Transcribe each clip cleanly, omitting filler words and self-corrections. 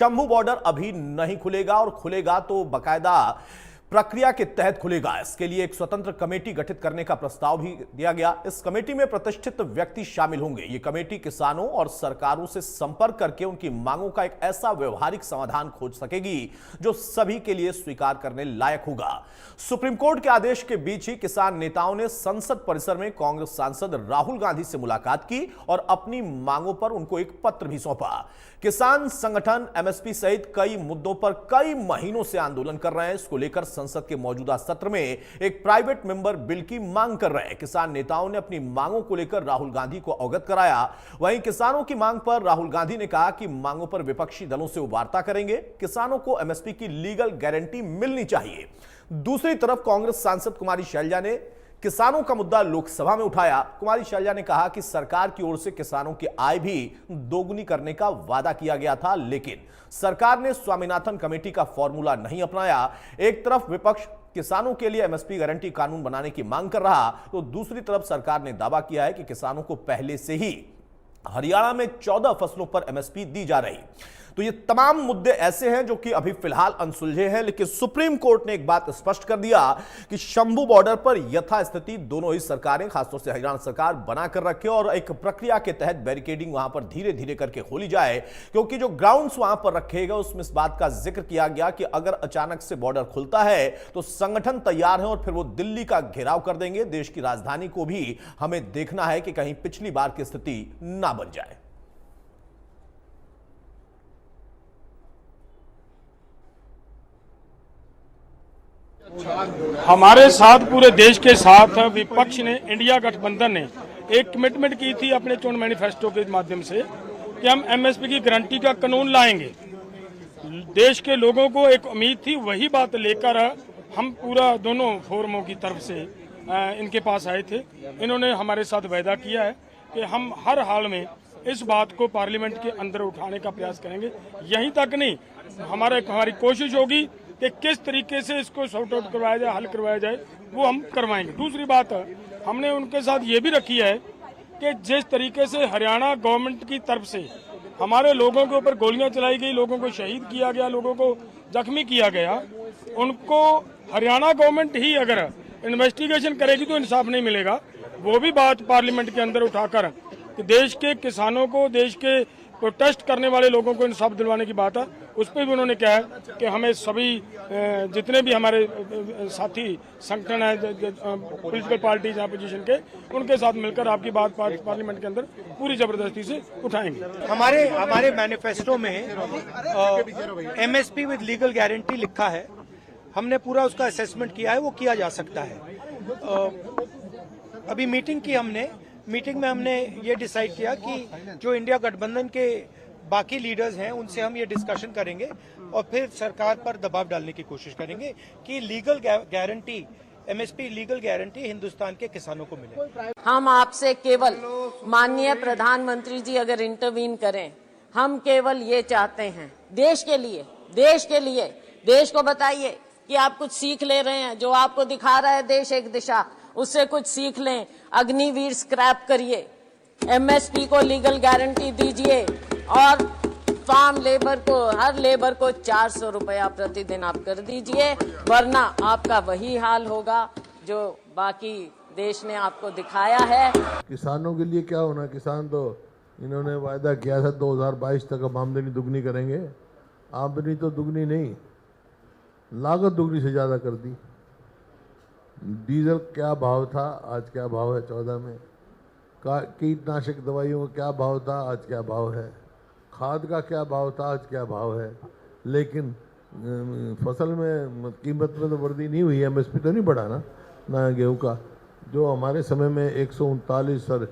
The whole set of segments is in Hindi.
शंभू बॉर्डर अभी नहीं खुलेगा और खुलेगा तो बकायदा प्रक्रिया के तहत खुलेगा। इसके लिए एक स्वतंत्र कमेटी गठित करने का प्रस्ताव भी दिया गया। इस कमेटी में प्रतिष्ठित व्यक्ति शामिल होंगे। ये कमेटी किसानों और सरकारों से संपर्क करके उनकी मांगों का एक ऐसा व्यवहारिक समाधान खोज सकेगी जो सभी के लिए स्वीकार करने लायक होगा। सुप्रीम कोर्ट के आदेश के बीच ही किसान नेताओं ने संसद परिसर में कांग्रेस सांसद राहुल गांधी से मुलाकात की और अपनी मांगों पर उनको एक पत्र भी सौंपा। किसान संगठन एमएसपी सहित कई मुद्दों पर कई महीनों से आंदोलन कर रहे हैं। इसको लेकर संसद के मौजूदा सत्र में एक प्राइवेट मेंबर बिल की मांग कर रहे हैं। किसान नेताओं ने अपनी मांगों को लेकर राहुल गांधी को अवगत कराया। वहीं किसानों की मांग पर राहुल गांधी ने कहा कि मांगों पर विपक्षी दलों से वो वार्ता करेंगे। किसानों को एमएसपी की लीगल गारंटी मिलनी चाहिए। दूसरी तरफ कांग्रेस सांसद कुमारी शैलजा ने किसानों का मुद्दा लोकसभा में उठाया। कुमारी शैलजा ने कहा कि सरकार की ओर से किसानों की आय भी दोगुनी करने का वादा किया गया था, लेकिन सरकार ने स्वामीनाथन कमेटी का फॉर्मूला नहीं अपनाया। एक तरफ विपक्ष किसानों के लिए एमएसपी गारंटी कानून बनाने की मांग कर रहा, तो दूसरी तरफ सरकार ने दावा किया है कि किसानों को पहले से ही हरियाणा में 14 फसलों पर एमएसपी दी जा रही। तो ये तमाम मुद्दे ऐसे हैं जो कि अभी फिलहाल अनसुलझे हैं, लेकिन सुप्रीम कोर्ट ने एक बात स्पष्ट कर दिया कि शंभू बॉर्डर पर यथास्थिति दोनों ही सरकारें, खासतौर से हरियाणा सरकार, बनाकर रखे और एक प्रक्रिया के तहत बैरिकेडिंग वहां पर धीरे धीरे करके खोली जाए, क्योंकि जो ग्राउंड्स वहां पर रखे गए उसमें इस बात का जिक्र किया गया कि अगर अचानक से बॉर्डर खुलता है तो संगठन तैयार है और फिर वो दिल्ली का घेराव कर देंगे। देश की राजधानी को भी हमें देखना है कि कहीं पिछली बार की स्थिति ना बन जाए। हमारे साथ, पूरे देश के साथ विपक्ष ने, इंडिया गठबंधन ने एक कमिटमेंट की थी अपने चुनाव मैनिफेस्टो के माध्यम से कि हम एमएसपी की गारंटी का कानून लाएंगे। देश के लोगों को एक उम्मीद थी, वही बात लेकर हम पूरा दोनों फोरमों की तरफ से इनके पास आए थे। इन्होंने हमारे साथ वायदा किया है कि हम हर हाल में इस बात को पार्लियामेंट के अंदर उठाने का प्रयास करेंगे। यहीं तक नहीं, हमारी कोशिश होगी कि किस तरीके से इसको सॉर्ट आउट करवाया जाए, हल करवाया जाए, वो हम करवाएंगे। दूसरी बात, हमने उनके साथ ये भी रखी है कि जिस तरीके से हरियाणा गवर्नमेंट की तरफ से हमारे लोगों के ऊपर गोलियां चलाई गई, लोगों को शहीद किया गया, लोगों को जख्मी किया गया, उनको हरियाणा गवर्नमेंट ही अगर इन्वेस्टिगेशन करेगी तो इंसाफ नहीं मिलेगा। वो भी बात पार्लियामेंट के अंदर उठाकर कि देश के किसानों को, देश के प्रोटेस्ट करने वाले लोगों को इंसाफ दिलवाने की बात है। उस पर भी उन्होंने कहा है कि हमें सभी जितने भी हमारे साथी संगठन है, पॉलिटिकल पार्टीज हैं अपोजिशन के, उनके साथ मिलकर आपकी बात पार्लियामेंट के अंदर पूरी जबरदस्ती से उठाएंगे। हमारे मैनिफेस्टो में एमएसपी विद लीगल गारंटी लिखा है। हमने पूरा उसका असेसमेंट किया है, वो किया जा सकता है। अभी मीटिंग में हमने ये डिसाइड किया कि जो इंडिया गठबंधन के बाकी लीडर्स हैं उनसे हम ये डिस्कशन करेंगे और फिर सरकार पर दबाव डालने की कोशिश करेंगे कि legal guarantee, MSP legal guarantee Hindustan के किसानों को मिले। हम आपसे केवल, माननीय प्रधानमंत्री जी अगर इंटरवीन करें, हम केवल ये चाहते हैं, देश के लिए देश को बताइए कि आप कुछ सीख ले रहे हैं। जो आपको दिखा रहा है देश एक दिशा, उससे कुछ सीख लें। अग्निवीर स्क्रैप करिए, एमएसपी को लीगल गारंटी दीजिए और फार्म लेबर को, हर लेबर को 400 रुपया प्रतिदिन आप कर दीजिए, वरना आपका वही हाल होगा जो बाकी देश ने आपको दिखाया है। किसानों के लिए क्या होना, किसान तो इन्होंने वायदा किया था 2022 तक हम आमदनी दुगनी करेंगे। आमदनी तो दुगनी नहीं, लागत दुगनी से ज़्यादा कर दी। डीजल क्या भाव था, आज क्या भाव है 14 में। कीटनाशक दवाइयों का क्या भाव था, आज क्या भाव है। खाद का क्या भाव था, आज क्या भाव है। लेकिन फसल में कीमत में तो वृद्धि नहीं हुई, एमएसपी तो नहीं बढ़ा ना गेहूँ का, जो हमारे समय में 139 और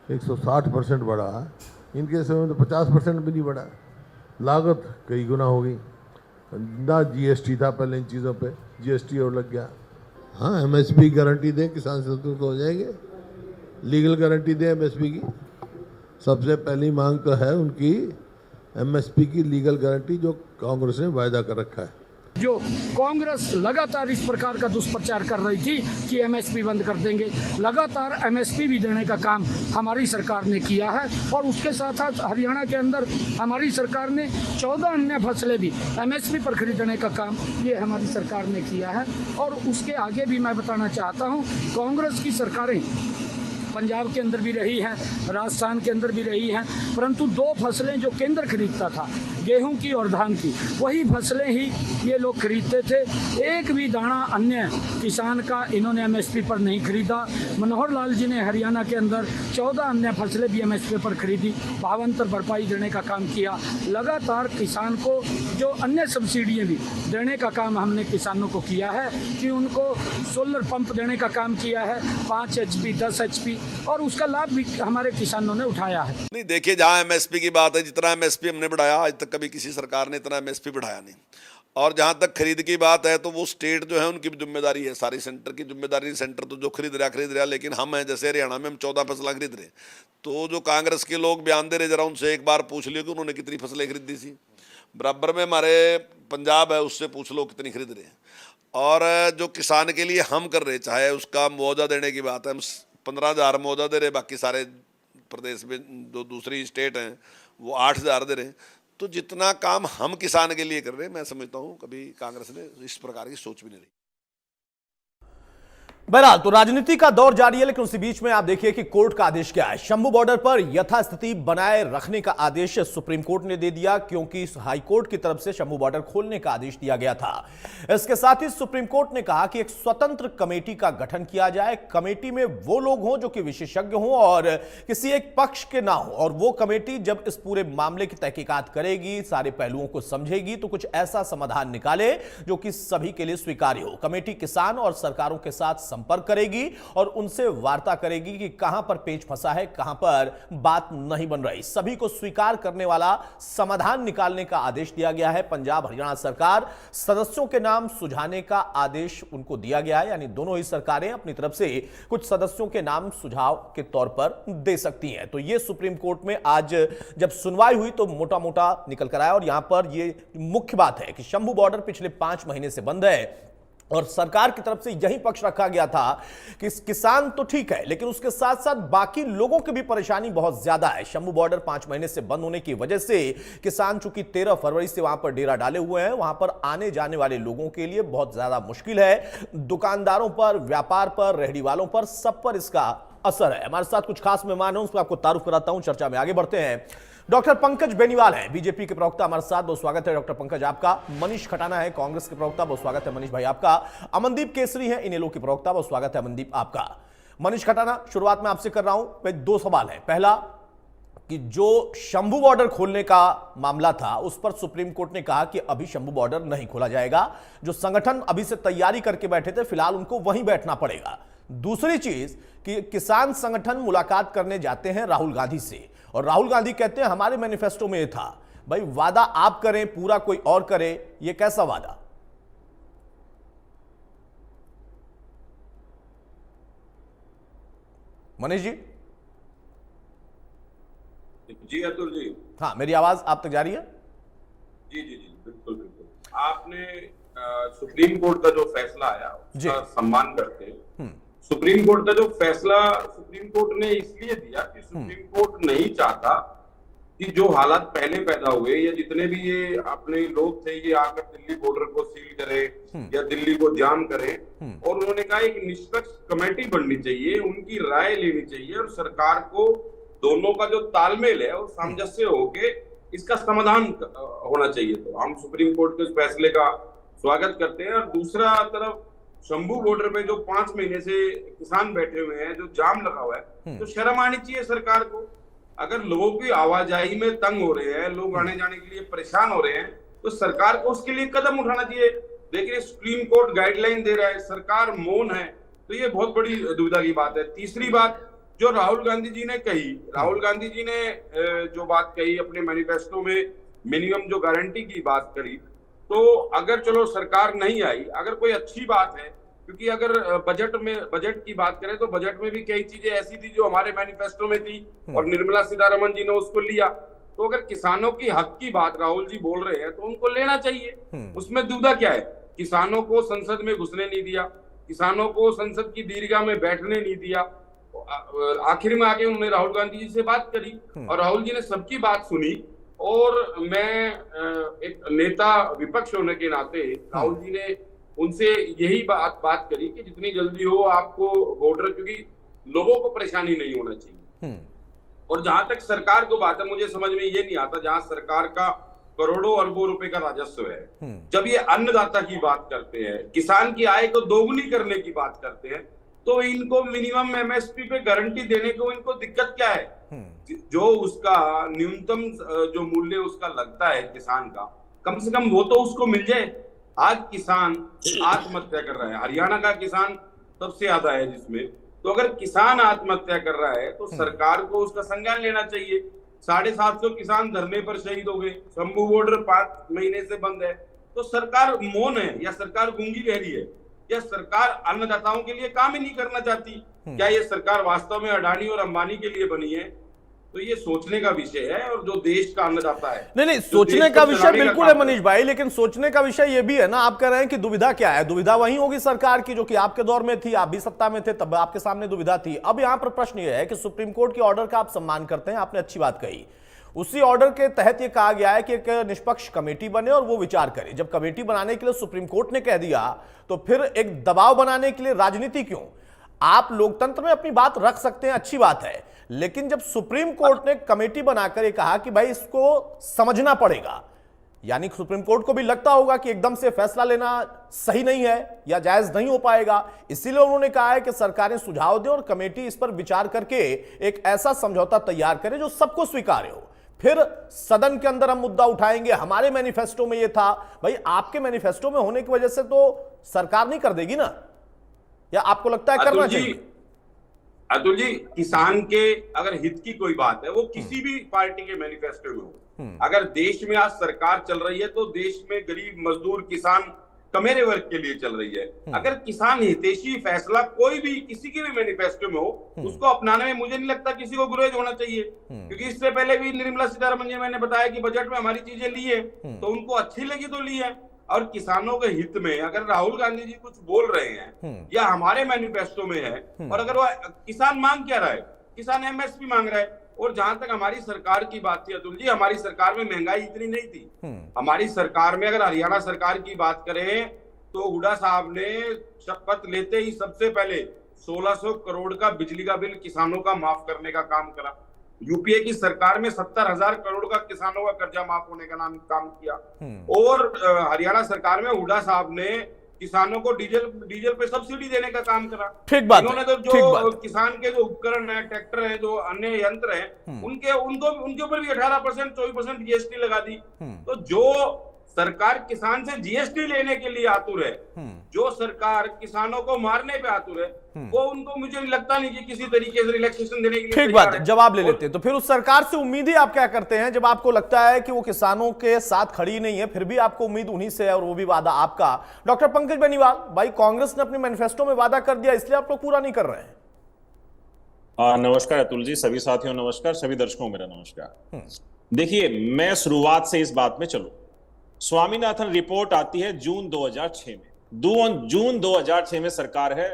160% बढ़ा। इनके समय में तो 50% भी नहीं बढ़ा। लागत कई गुना हो गई। ना जीएसटी था पहले इन चीज़ों पे, जीएसटी और लग गया। हाँ, एमएसपी गारंटी दे, किसान संतुष्ट हो जाएंगे। लीगल गारंटी दे एमएसपी की। सबसे पहली मांग तो है उनकी एमएसपी की लीगल गारंटी, जो कांग्रेस ने वायदा कर रखा है। जो कांग्रेस लगातार इस प्रकार का दुष्प्रचार कर रही थी कि एमएसपी बंद कर देंगे, लगातार एमएसपी भी देने का काम हमारी सरकार ने किया है। और उसके साथ साथ हरियाणा के अंदर हमारी सरकार ने 14 अन्य फसलें भी एमएसपी पर खरीदने का काम ये हमारी सरकार ने किया है। और उसके आगे भी मैं बताना चाहता हूँ, कांग्रेस की सरकारें पंजाब के अंदर भी रही हैं, राजस्थान के अंदर भी रही हैं, परंतु 2 फसलें जो केंद्र खरीदता था, गेहूं की और धान की, वही फसलें ही ये लोग खरीदते थे। एक भी दाना अन्य किसान का इन्होंने एमएसपी पर नहीं खरीदा। मनोहर लाल जी ने हरियाणा के अंदर 14 अन्य फसलें भी एमएसपी पर खरीदी, भावांतर भरपाई देने का काम किया। लगातार किसान को जो अन्य सब्सिडियाँ भी देने का काम हमने किसानों को किया है कि उनको सोलर पंप देने का काम किया है, 5 HP 10 HP, और उसका लाभ भी हमारे किसानों ने उठाया है। नहीं, देखिए, जहां एमएसपी की बात है, जितना एमएसपी हमने बढ़ाया आज तक कभी किसी सरकार ने इतना एमएसपी बढ़ाया नहीं। और जहां तक खरीद की बात है तो वो स्टेट जो है उनकी जिम्मेदारी है, सारी सेंटर की जिम्मेदारी। सेंटर तो जो खरीद रहा, लेकिन हम हैं जैसे हरियाणा में हम 14 फसलें खरीद रहे। तो जो कांग्रेस के लोग बयान दे रहे, जरा उनसे एक बार पूछ लियो कि उन्होंने कितनी फसलें खरीदी थी। बराबर में हमारे पंजाब है, उससे पूछ लो कितनी खरीद रहे हैं। और जो किसान के लिए हम कर रहे, चाहे उसका मुआवजा देने की बात है, हम 15,000 मुआवजा दे रहे, बाकी सारे प्रदेश में जो दूसरी स्टेट हैं वो 8,000 दे रहे हैं। तो जितना काम हम किसान के लिए कर रहे हैं, मैं समझता हूँ कभी कांग्रेस ने इस प्रकार की सोच भी नहीं रही। बहरहाल तो राजनीति का दौर जारी है, लेकिन उसी बीच में आप देखिए कि कोर्ट का आदेश क्या है। शंभू बॉर्डर पर यथास्थिति बनाए रखने का आदेश सुप्रीम कोर्ट ने दे दिया, क्योंकि हाई कोर्ट की तरफ से शंभू बॉर्डर खोलने का आदेश दिया गया था। इसके साथ ही सुप्रीम कोर्ट ने कहा कि एक स्वतंत्र कमेटी का गठन किया जाए। कमेटी में वो लोग हों जो कि विशेषज्ञ हों और किसी एक पक्ष के ना हो, और वो कमेटी जब इस पूरे मामले की तहकीकात करेगी, सारे पहलुओं को समझेगी, तो कुछ ऐसा समाधान निकाले जो कि सभी के लिए स्वीकार्य हो। कमेटी किसान और सरकारों के साथ संपर्क करेगी और उनसे वार्ता करेगी कि कहां पर पेच फंसा है, कहां पर बात नहीं बन रही। सभी को स्वीकार करने वाला समाधान निकालने का आदेश दिया गया है। पंजाब हरियाणा सरकार सदस्यों के नाम सुझाने का आदेश उनको दिया गया है, यानी दोनों ही सरकारें अपनी तरफ से कुछ सदस्यों के नाम सुझाव के तौर पर दे सकती हैं। तो यह सुप्रीम कोर्ट में आज जब सुनवाई हुई तो मोटा मोटा निकल कर आया। और यहां पर यह मुख्य बात है कि शंभू बॉर्डर पिछले 5 महीने से बंद है और सरकार की तरफ से यही पक्ष रखा गया था कि किसान तो ठीक है, लेकिन उसके साथ साथ बाकी लोगों की भी परेशानी बहुत ज्यादा है। शंभू बॉर्डर 5 महीने से बंद होने की वजह से किसान चूंकि 13 फरवरी से वहां पर डेरा डाले हुए हैं, वहां पर आने जाने वाले लोगों के लिए बहुत ज्यादा मुश्किल है। दुकानदारों पर, व्यापार पर, रेहड़ी वालों पर, सब पर इसका असर है। हमारे साथ कुछ खास मेहमान हैं, उस पर आपको तारुफ कराता हूं। चर्चा में आगे बढ़ते हैं। डॉक्टर पंकज बेनीवाल हैं, बीजेपी के प्रवक्ता, हमारे साथ। बहुत स्वागत है डॉक्टर पंकज आपका। मनीष खटाना है, कांग्रेस के प्रवक्ता, बहुत स्वागत है मनीष भाई आपका। अमनदीप केसरी है, इनेलो के प्रवक्ता, बहुत स्वागत है अमनदीप आपका। मनीष खटाना, शुरुआत में आपसे कर रहा हूं। 2 सवाल है। पहला कि जो शंभू बॉर्डर खोलने का मामला था, उस पर सुप्रीम कोर्ट ने कहा कि अभी शंभू बॉर्डर नहीं खोला जाएगा। जो संगठन अभी से तैयारी करके बैठे थे, फिलहाल उनको वहीं बैठना पड़ेगा। दूसरी चीज कि किसान संगठन मुलाकात करने जाते हैं राहुल गांधी से, और राहुल गांधी कहते हैं हमारे मैनिफेस्टो में ये था। भाई, वादा आप करें, पूरा कोई और करे, ये कैसा वादा? मनीष जी। जी अतुल जी। हाँ, मेरी आवाज आप तक जा रही है? जी जी जी, बिल्कुल बिल्कुल। आपने सुप्रीम कोर्ट का जो फैसला आया उसका सम्मान करते हैं। सुप्रीम कोर्ट का जो फैसला सुप्रीम कोर्ट ने इसलिए दिया कि सुप्रीम कोर्ट नहीं चाहता कि जो हालात पहले पैदा हुए, या जितने भी ये अपने लोग थे, ये आकर दिल्ली बॉर्डर को सील करे या दिल्ली को जाम करे। और उन्होंने कहा एक निष्पक्ष कमेटी बननी चाहिए, उनकी राय लेनी चाहिए, और सरकार को दोनों का जो तालमेल है वो सामंजस्य होके इसका समाधान होना चाहिए। तो हम सुप्रीम कोर्ट के फैसले का स्वागत करते हैं। और दूसरा तरफ शंभू बॉर्डर पे जो 5 महीने से किसान बैठे हुए हैं, जो जाम लगा हुआ है, तो शर्म आनी चाहिए सरकार को। अगर लोगों की आवाजाही में तंग हो रहे हैं, लोग आने जाने के लिए परेशान हो रहे हैं, तो सरकार को उसके लिए कदम उठाना चाहिए। देखिए, सुप्रीम कोर्ट गाइडलाइन दे रहा है, सरकार मौन है, तो ये बहुत बड़ी दुविधा की बात है। तीसरी बात जो राहुल गांधी जी ने कही, राहुल गांधी जी ने जो बात कही अपने मैनिफेस्टो में, मिनिमम जो गारंटी की बात करी, तो अगर चलो सरकार नहीं आई, अगर कोई अच्छी बात है, क्योंकि अगर बजट की बात करें तो बजट में भी कई चीजें ऐसी थी जो हमारे मैनिफेस्टो में थी और निर्मला सीतारमण जी ने उसको लिया। तो अगर किसानों की हक की बात राहुल जी बोल रहे हैं तो उनको लेना चाहिए, उसमें दुविधा क्या है? किसानों को संसद में घुसने नहीं दिया, किसानों को संसद की दीर्घा में बैठने नहीं दिया, आखिर में आके उन्होंने राहुल गांधी जी से बात करी और राहुल जी ने सबकी बात सुनी। और मैं एक नेता विपक्ष होने के नाते राहुल जी ने उनसे यही बात करी कि जितनी जल्दी हो आपको बॉर्डर, क्योंकि लोगों को परेशानी नहीं होना चाहिए। और जहां तक सरकार को बात है, मुझे समझ में ये नहीं आता, जहां सरकार का करोड़ों अरबों रुपए का राजस्व है, जब ये अन्नदाता की बात करते हैं, किसान की आय को दोगुनी करने की बात करते हैं, तो इनको मिनिमम एमएसपी पे गारंटी देने को इनको दिक्कत क्या है? जो उसका न्यूनतम जो मूल्य उसका लगता है किसान का, कम से कम वो तो उसको मिल जाए। आज किसान आत्महत्या कर रहा है, हरियाणा का किसान सबसे ज्यादा है जिसमें, तो अगर किसान आत्महत्या कर रहा है तो सरकार को उसका संज्ञान लेना चाहिए। 750 किसान धरने पर शहीद हो गए, शंभू बॉर्डर 5 महीने से बंद है, तो सरकार मौन है या सरकार गूंगी बहरी है या सरकार अन्नदाताओं के लिए काम ही नहीं करना चाहती? क्या ये सरकार वास्तव में अडानी और अंबानी के लिए बनी है? तो ये सोचने का विषय है। और जो देश का अन्नदाता है, नहीं सोचने का विषय बिल्कुल है मनीष भाई, लेकिन सोचने का विषय ये भी है ना, आप कह रहे हैं कि दुविधा क्या है? दुविधा वही होगी सरकार की जो कि आपके दौर में थी, आप भी सत्ता में थे तब आपके सामने दुविधा थी। अब यहां पर प्रश्न ये है कि सुप्रीम कोर्ट के ऑर्डर का आप सम्मान करते हैं, आपने अच्छी बात कही, उसी ऑर्डर के तहत ये कहा गया है कि एक निष्पक्ष कमेटी बने और वो विचार करे। जब कमेटी बनाने के लिए सुप्रीम कोर्ट ने कह दिया तो फिर एक दबाव बनाने के लिए राजनीति क्यों? आप लोकतंत्र में अपनी बात रख सकते हैं, अच्छी बात है, लेकिन जब सुप्रीम कोर्ट ने कमेटी बनाकर ये कहा कि भाई इसको समझना पड़ेगा, यानी सुप्रीम कोर्ट को भी लगता होगा कि एकदम से फैसला लेना सही नहीं है या जायज नहीं हो पाएगा, इसीलिए उन्होंने कहा है कि सरकारें सुझाव दें और कमेटी इस पर विचार करके एक ऐसा समझौता तैयार करे जो सबको स्वीकार्य हो। फिर सदन के अंदर हम मुद्दा उठाएंगे, हमारे मैनिफेस्टो में ये था। भाई आपके मैनिफेस्टो में होने की वजह से तो सरकार नहीं कर देगी ना, या आपको लगता है करना चाहिए? अतुल जी, किसान के अगर हित की कोई बात है वो किसी भी पार्टी के मैनिफेस्टो में हो। अगर देश में आज सरकार चल रही है तो देश में गरीब मजदूर किसान कमेरे वर्ग के लिए चल रही है। अगर किसान हितैषी फैसला कोई भी किसी के भी मैनिफेस्टो में हो, उसको अपनाने में मुझे नहीं लगता किसी को गुरेज होना चाहिए। क्योंकि इससे पहले भी निर्मला सीतारमण जी मैंने बताया कि बजट में हमारी चीजें ली है तो उनको अच्छी लगी तो ली है। और किसानों के हित में अगर राहुल गांधी जी कुछ बोल रहे हैं या हमारे मैनिफेस्टो में है, और अगर वो किसान मांग क्या रहा है, किसान एमएसपी मांग रहा है। और जहां तक हमारी सरकार की बात थी अतुल जी, हमारी सरकार में महंगाई इतनी नहीं थी। हमारी सरकार में अगर हरियाणा सरकार की बात करें तो हुड्डा साहब ने शपथ लेते ही सबसे पहले 1600 करोड़ का बिजली का बिल किसानों का माफ करने का काम करा। यूपीए की सरकार में 70,000 करोड़ का किसानों का कर्जा माफ होने का काम किया। और हरियाणा सरकार में हुड्डा साहब ने किसानों को डीजल पे सब्सिडी देने का काम करा। ठीक बात। इन्होंने तो जो किसान के जो उपकरण है, ट्रैक्टर है, जो अन्य यंत्र है, उनके ऊपर भी 18% 24% जीएसटी लगा दी। तो जो सरकार किसान से जीएसटी लेने के लिए आतुर है, जो सरकार किसानों को मारने पे आतुर है, वो उनको मुझे लगता नहीं कि किसी तरीके से रिलैक्सेशन देने के लिए ठीक बात है, जवाब ले लेते हैं। तो फिर उस सरकार से उम्मीद ही आप क्या करते हैं जब आपको लगता है कि वो किसानों के साथ खड़ी नहीं है, फिर भी आपको उम्मीद उन्हीं से है और वो भी वादा आपका? डॉक्टर पंकज बेनीवाल भाई, कांग्रेस ने अपने मैनिफेस्टो में वादा कर दिया इसलिए आप लोग पूरा नहीं कर रहे हैं? नमस्कार अतुल जी, सभी साथियों नमस्कार, सभी दर्शकों मेरा नमस्कार। देखिए, मैं शुरुआत से इस बात में चलूं। स्वामीनाथन रिपोर्ट आती है जून 2006 में। जून 2006 में सरकार है,